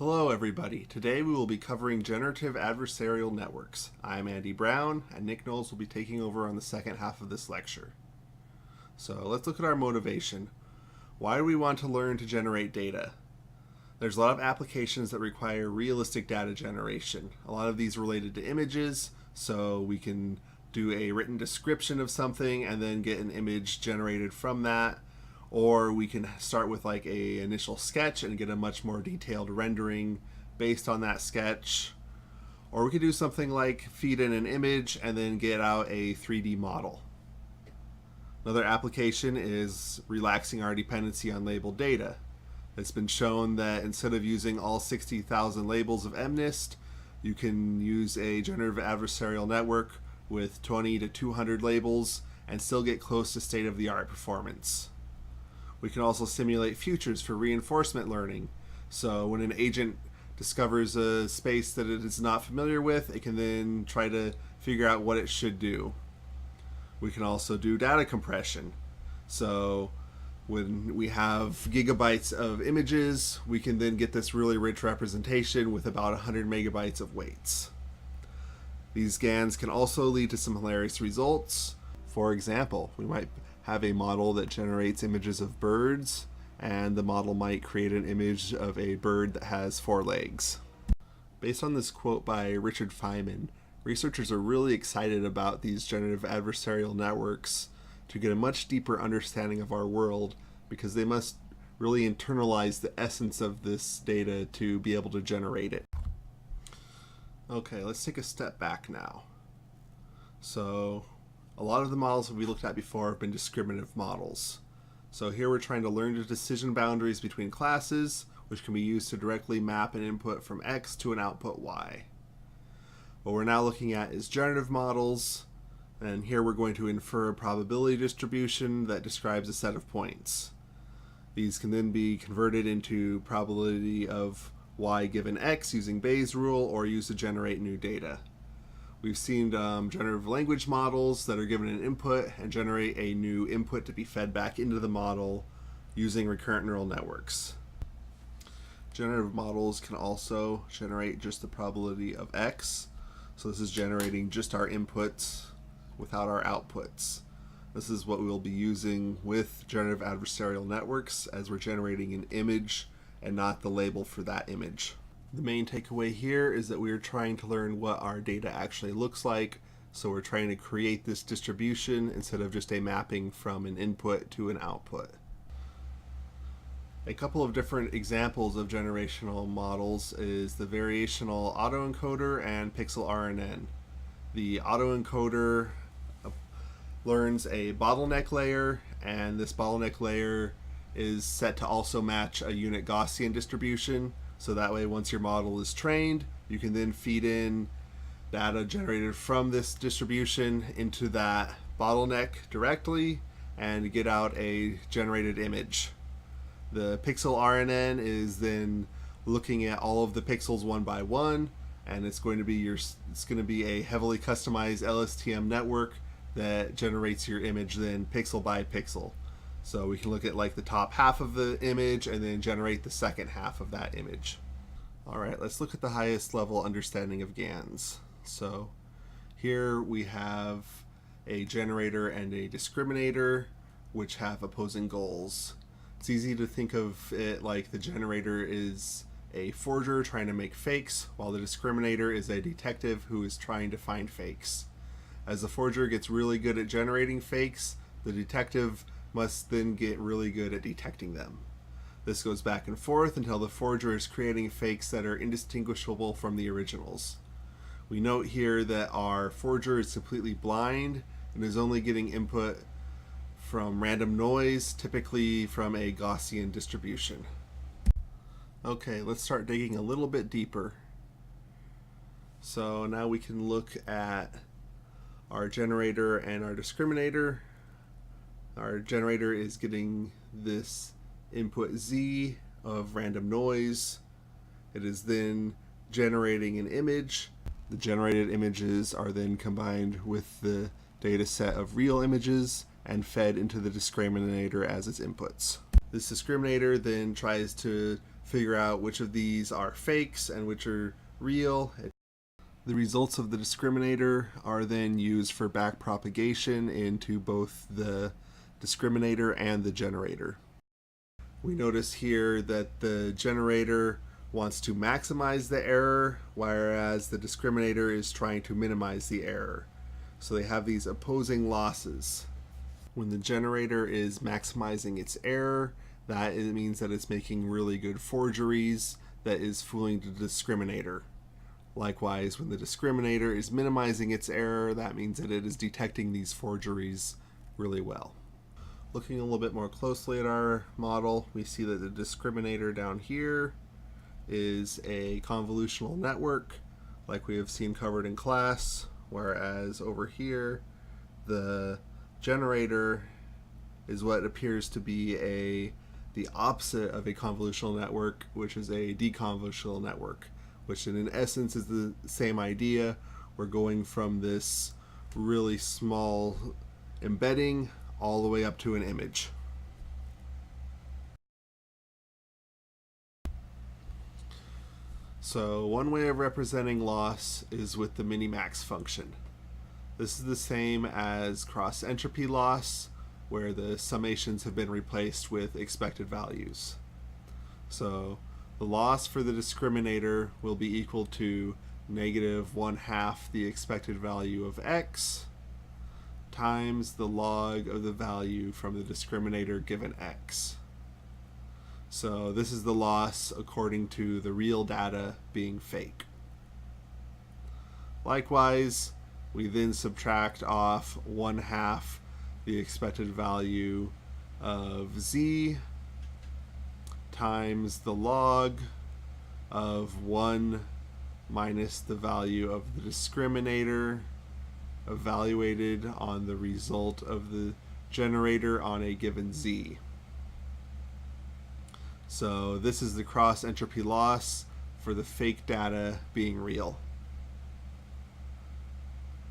Hello everybody. Today we will be covering Generative Adversarial Networks. I'm Andy Brown, and Nick Knowles will be taking over on the second half of this lecture. So let's look at our motivation. Why do we want to learn to generate data? There's a lot of applications that require realistic data generation. A lot of these related to images, so we can do a written description of something and then get an image generated from that. Or we can start with like an initial sketch and get a much more detailed rendering based on that sketch. Or we could do something like feed in an image and then get out a 3D model. Another application is relaxing our dependency on labeled data. It's been shown that instead of using all 60,000 labels of MNIST, you can use a generative adversarial network with 20 to 200 labels and still get close to state-of-the-art performance. We can also simulate futures for reinforcement learning. So when an agent discovers a space that it is not familiar with, it can then try to figure out what it should do. We can also do data compression. So when we have gigabytes of images, we can then get this really rich representation with about 100 megabytes of weights. These GANs can also lead to some hilarious results. For example, we might have a model that generates images of birds, and the model might create an image of a bird that has 4 legs. Based on this quote by Richard Feynman, researchers are really excited about these generative adversarial networks to get a much deeper understanding of our world, because they must really internalize the essence of this data to be able to generate it. Okay, let's take a step back now. So a lot of the models that we looked at before have been discriminative models. So here we're trying to learn the decision boundaries between classes, which can be used to directly map an input from X to an output Y. What we're now looking at is generative models, and here we're going to infer a probability distribution that describes a set of points. These can then be converted into probability of Y given X using Bayes' rule, or used to generate new data. We've seen generative language models that are given an input and generate a new input to be fed back into the model using recurrent neural networks. Generative models can also generate just the probability of X. So this is generating just our inputs without our outputs. This is what we will be using with generative adversarial networks, as we're generating an image and not the label for that image. The main takeaway here is that we are trying to learn what our data actually looks like, so we're trying to create this distribution instead of just a mapping from an input to an output. A couple of different examples of generational models is the variational autoencoder and pixel RNN. The autoencoder learns a bottleneck layer, and this bottleneck layer is set to also match a unit Gaussian distribution. So that way, once your model is trained, you can then feed in data generated from this distribution into that bottleneck directly and get out a generated image. The pixel RNN is then looking at all of the pixels one by one, and it's going to be a heavily customized LSTM network that generates your image then pixel by pixel. So we can look at like the top half of the image and then generate the second half of that image. Alright, let's look at the highest level understanding of GANs. So here we have a generator and a discriminator, which have opposing goals. It's easy to think of it like the generator is a forger trying to make fakes, while the discriminator is a detective who is trying to find fakes. As the forger gets really good at generating fakes, the detective must then get really good at detecting them. This goes back and forth until the forger is creating fakes that are indistinguishable from the originals. We note here that our forger is completely blind and is only getting input from random noise, typically from a Gaussian distribution. Okay, let's start digging a little bit deeper. So now we can look at our generator and our discriminator. Our generator is getting this input Z of random noise. It is then generating an image. The generated images are then combined with the data set of real images and fed into the discriminator as its inputs. This discriminator then tries to figure out which of these are fakes and which are real. The results of the discriminator are then used for backpropagation into both the discriminator and the generator. We notice here that the generator wants to maximize the error, whereas the discriminator is trying to minimize the error. So they have these opposing losses. When the generator is maximizing its error, that means that it's making really good forgeries that is fooling the discriminator. Likewise, when the discriminator is minimizing its error, that means that it is detecting these forgeries really well. Looking a little bit more closely at our model, we see that the discriminator down here is a convolutional network like we have seen covered in class, whereas over here the generator is what appears to be the opposite of a convolutional network, which is a deconvolutional network, which in essence is the same idea. We're going from this really small embedding all the way up to an image. So one way of representing loss is with the minimax function. This is the same as cross entropy loss, where the summations have been replaced with expected values. So the loss for the discriminator will be equal to negative 1/2 the expected value of x times the log of the value from the discriminator given x. So this is the loss according to the real data being fake. Likewise, we then subtract off 1/2 the expected value of z times the log of 1 minus the value of the discriminator evaluated on the result of the generator on a given z. So this is the cross entropy loss for the fake data being real.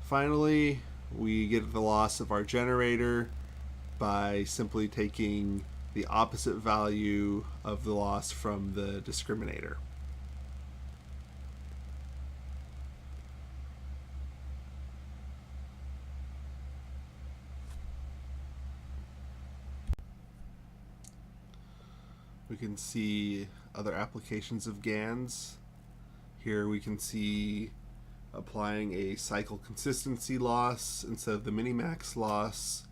Finally, we get the loss of our generator by simply taking the opposite value of the loss from the discriminator. We can see other applications of GANs. Here we can see applying a cycle consistency loss instead of the minimax loss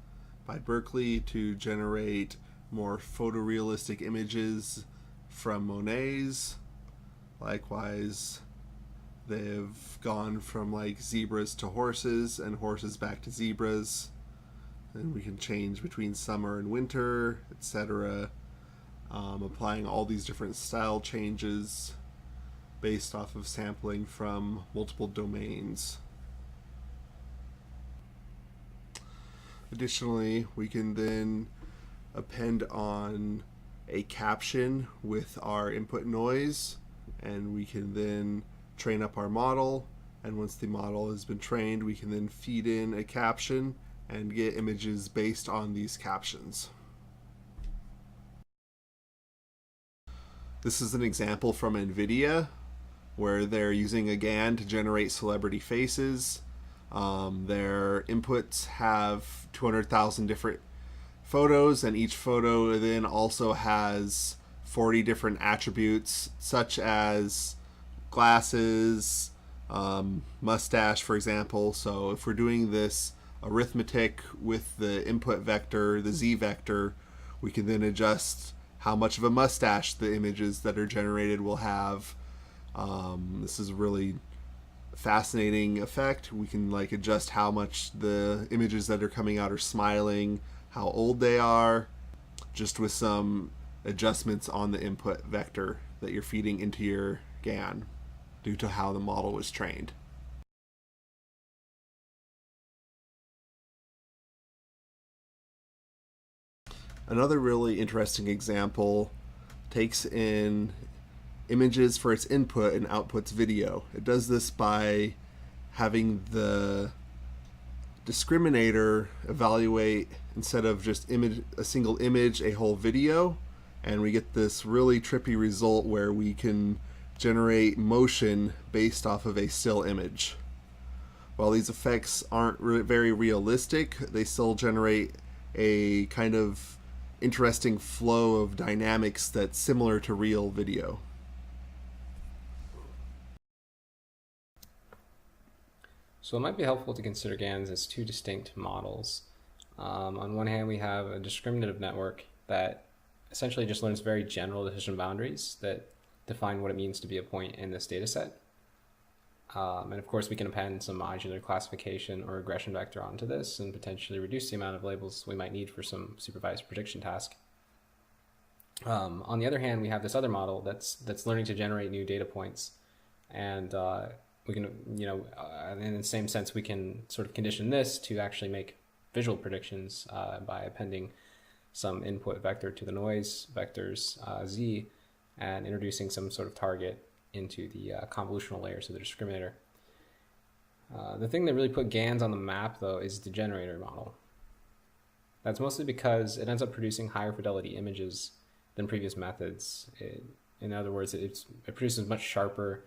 by Berkeley to generate more photorealistic images from Monet's. Likewise, they've gone from like zebras to horses and horses back to zebras. And we can change between summer and winter, etc. Applying all these different style changes based off of sampling from multiple domains. Additionally, we can then append on a caption with our input noise, and we can then train up our model, and once the model has been trained, we can then feed in a caption and get images based on these captions. This is an example from NVIDIA where they're using a GAN to generate celebrity faces. Their inputs have 200,000 different photos, and each photo then also has 40 different attributes such as glasses, mustache, for example. So if we're doing this arithmetic with the input vector, the z vector, we can then adjust how much of a mustache the images that are generated will have. This is a really fascinating effect. We can like adjust how much the images that are coming out are smiling, how old they are, just with some adjustments on the input vector that you're feeding into your GAN due to how the model was trained. Another really interesting example takes in images for its input and outputs video. It does this by having the discriminator evaluate, instead of just a single image, a whole video, and we get this really trippy result where we can generate motion based off of a still image. While these effects aren't very realistic, they still generate a kind of interesting flow of dynamics that's similar to real video. So it might be helpful to consider GANs as two distinct models. On one hand, we have a discriminative network that essentially just learns very general decision boundaries that define what it means to be a point in this data set. And of course, we can append some modular classification or regression vector onto this and potentially reduce the amount of labels we might need for some supervised prediction task. On the other hand, we have this other model that's learning to generate new data points, and we can, in the same sense, we can sort of condition this to actually make visual predictions by appending some input vector to the noise vectors z, and introducing some sort of target into the convolutional layers of the discriminator. The thing that really put GANs on the map, though, is the generator model. That's mostly because it ends up producing higher fidelity images than previous methods. In other words, it produces much sharper,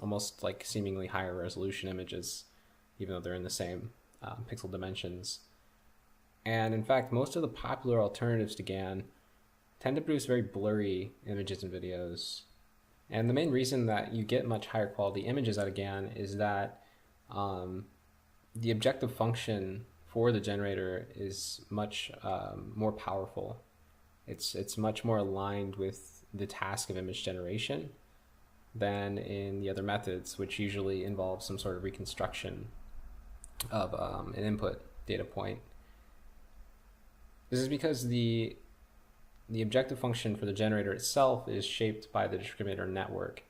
almost like seemingly higher resolution images, even though they're in the same pixel dimensions. And in fact, most of the popular alternatives to GAN tend to produce very blurry images and videos. And the main reason that you get much higher quality images out of GAN is that the objective function for the generator is much more powerful. It's much more aligned with the task of image generation than in the other methods, which usually involve some sort of reconstruction of an input data point. This is because the objective function for the generator itself is shaped by the discriminator network.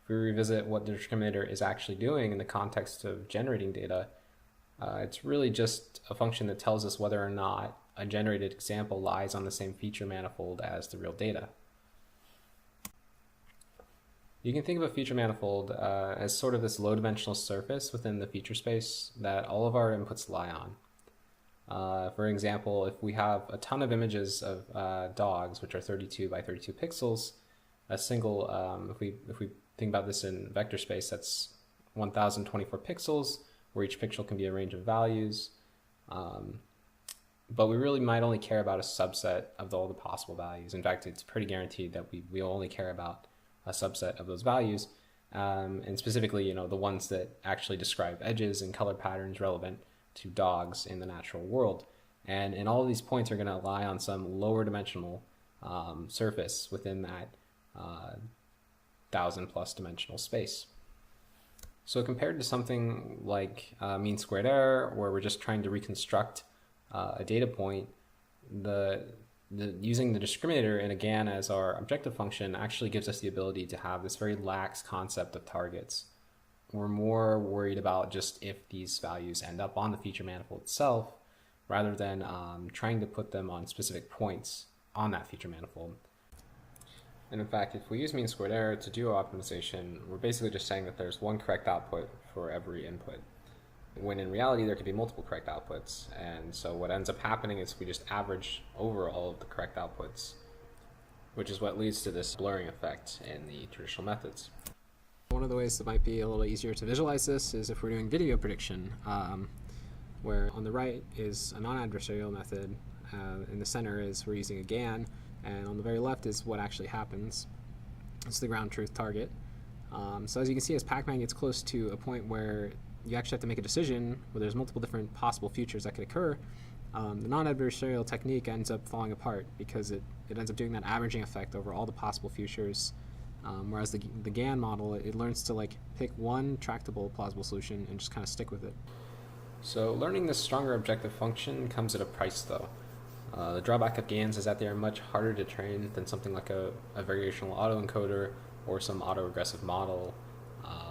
If we revisit what the discriminator is actually doing in the context of generating data, it's really just a function that tells us whether or not a generated example lies on the same feature manifold as the real data. You can think of a feature manifold as sort of this low-dimensional surface within the feature space that all of our inputs lie on. For example, if we have a ton of images of dogs, which are 32 by 32 pixels, a single, if we think about this in vector space, that's 1024 pixels, where each pixel can be a range of values. But we really might only care about a subset of all the possible values. In fact, it's pretty guaranteed that we'll only care about a subset of those values, and specifically, the ones that actually describe edges and color patterns relevant to dogs in the natural world. And all of these points are going to lie on some lower dimensional surface within that 1,000+ dimensional space. So compared to something like mean squared error, where we're just trying to reconstruct a data point, using the discriminator in a GAN as our objective function actually gives us the ability to have this very lax concept of targets. We're more worried about just if these values end up on the feature manifold itself, rather than trying to put them on specific points on that feature manifold. And in fact, if we use mean squared error to do optimization, we're basically just saying that there's one correct output for every input, when in reality there could be multiple correct outputs. And so what ends up happening is we just average over all of the correct outputs, which is what leads to this blurring effect in the traditional methods. One of the ways that might be a little easier to visualize this is if we're doing video prediction, where on the right is a non-adversarial method, in the center is we're using a GAN, and on the very left is what actually happens. It's the ground truth target. So as you can see, as Pac-Man gets close to a point where you actually have to make a decision where there's multiple different possible futures that could occur, the non-adversarial technique ends up falling apart because it ends up doing that averaging effect over all the possible futures, whereas the GAN model, it learns to pick one tractable plausible solution and just kind of stick with it. So learning this stronger objective function comes at a price, though. The drawback of GANs is that they are much harder to train than something like a variational autoencoder or some autoregressive model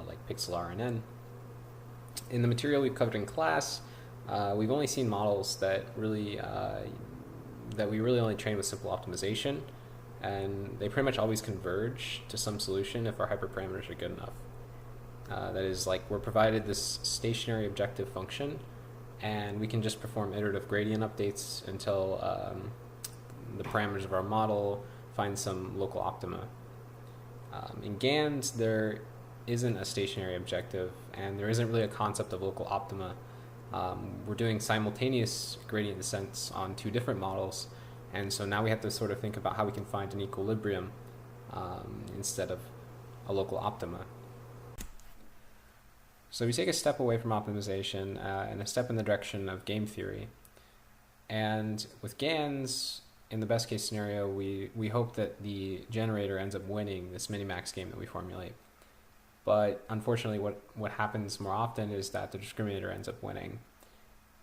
like PixelRNN. In the material we've covered in class, we've only seen models that we really only train with simple optimization, and they pretty much always converge to some solution if our hyperparameters are good enough. That is, we're provided this stationary objective function, and we can just perform iterative gradient updates until the parameters of our model find some local optima. In GANs, there isn't a stationary objective, and there isn't really a concept of local optima. We're doing simultaneous gradient descents on two different models, and so now we have to sort of think about how we can find an equilibrium instead of a local optima. So we take a step away from optimization and a step in the direction of game theory. And with GANs, in the best case scenario, we hope that the generator ends up winning this minimax game that we formulate. But unfortunately, what happens more often is that the discriminator ends up winning.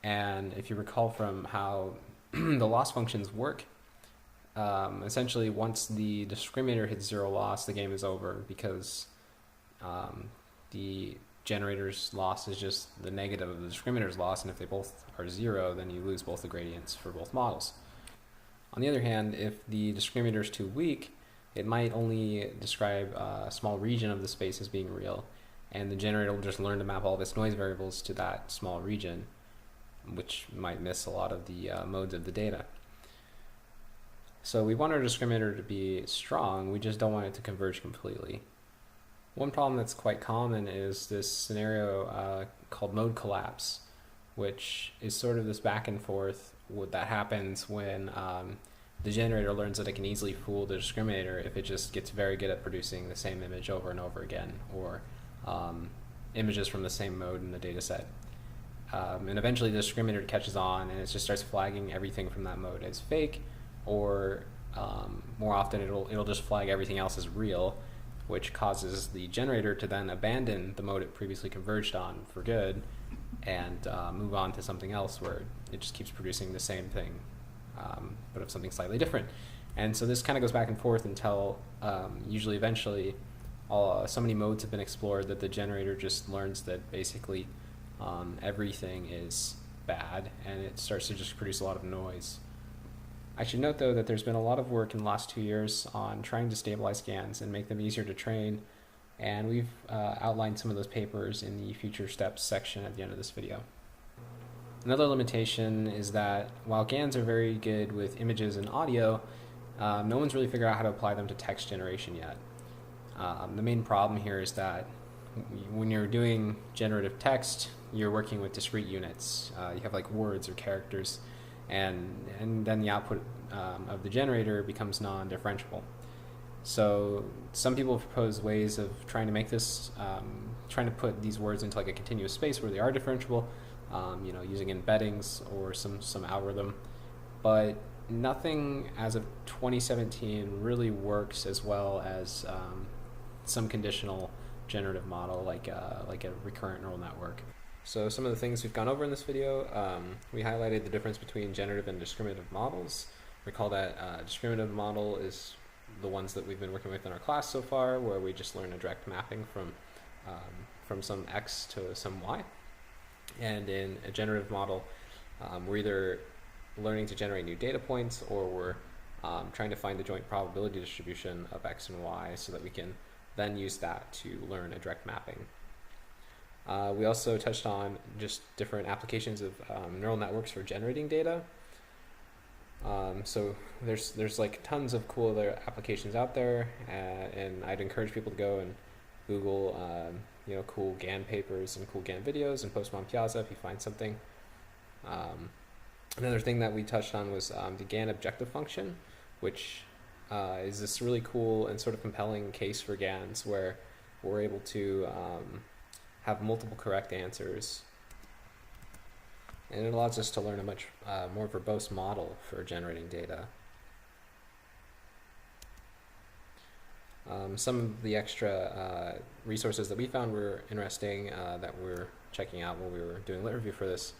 And if you recall from how the loss functions work, essentially once the discriminator hits zero loss, the game is over, because the generator's loss is just the negative of the discriminator's loss, and if they both are zero, then you lose both the gradients for both models. On the other hand, if the discriminator is too weak, it might only describe a small region of the space as being real, and the generator will just learn to map all of its noise variables to that small region, which might miss a lot of the modes of the data. So we want our discriminator to be strong, we just don't want it to converge completely. One problem that's quite common is this scenario called mode collapse, which is sort of this back and forth that happens when the generator learns that it can easily fool the discriminator if it just gets very good at producing the same image over and over again, or images from the same mode in the data set. And eventually the discriminator catches on and it just starts flagging everything from that mode as fake, or more often it'll just flag everything else as real, which causes the generator to then abandon the mode it previously converged on for good and move on to something else where it just keeps producing the same thing, but of something slightly different. And so this kind of goes back and forth until usually eventually so many modes have been explored that the generator just learns that basically everything is bad, and it starts to just produce a lot of noise. I should note, though, that there's been a lot of work in the last 2 years on trying to stabilize GANs and make them easier to train, and we've outlined some of those papers in the future steps section at the end of this video. Another limitation is that while GANs are very good with images and audio, no one's really figured out how to apply them to text generation yet. The main problem here is that when you're doing generative text, you're working with discrete units. You have like words or characters, and then the output of the generator becomes non-differentiable. So some people have proposed ways of trying to make this, trying to put these words into like a continuous space where they are differentiable, using embeddings or some algorithm, but nothing as of 2017 really works as well as some conditional generative model like a recurrent neural network. So some of the things we've gone over in this video, we highlighted the difference between generative and discriminative models. Recall that discriminative model is the ones that we've been working with in our class so far, where we just learn a direct mapping from some x to some y. And in a generative model, we're either learning to generate new data points, or we're trying to find the joint probability distribution of x and y so that we can then use that to learn a direct mapping. We also touched on just different applications of neural networks for generating data. So there's like tons of cool other applications out there, and I'd encourage people to go and Google cool GAN papers and cool GAN videos and post them on Piazza if you find something. Another thing that we touched on was the GAN objective function, which is this really cool and sort of compelling case for GANs where we're able to have multiple correct answers, and it allows us to learn a much more verbose model for generating data. Some of the extra resources that we found were interesting that we were checking out while we were doing lit review for this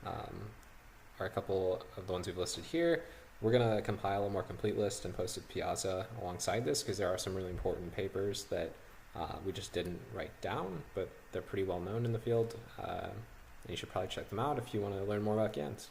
are a couple of the ones we've listed here. We're going to compile a more complete list and post it to Piazza alongside this, because there are some really important papers that we just didn't write down, but they're pretty well known in the field, and you should probably check them out if you want to learn more about GANs.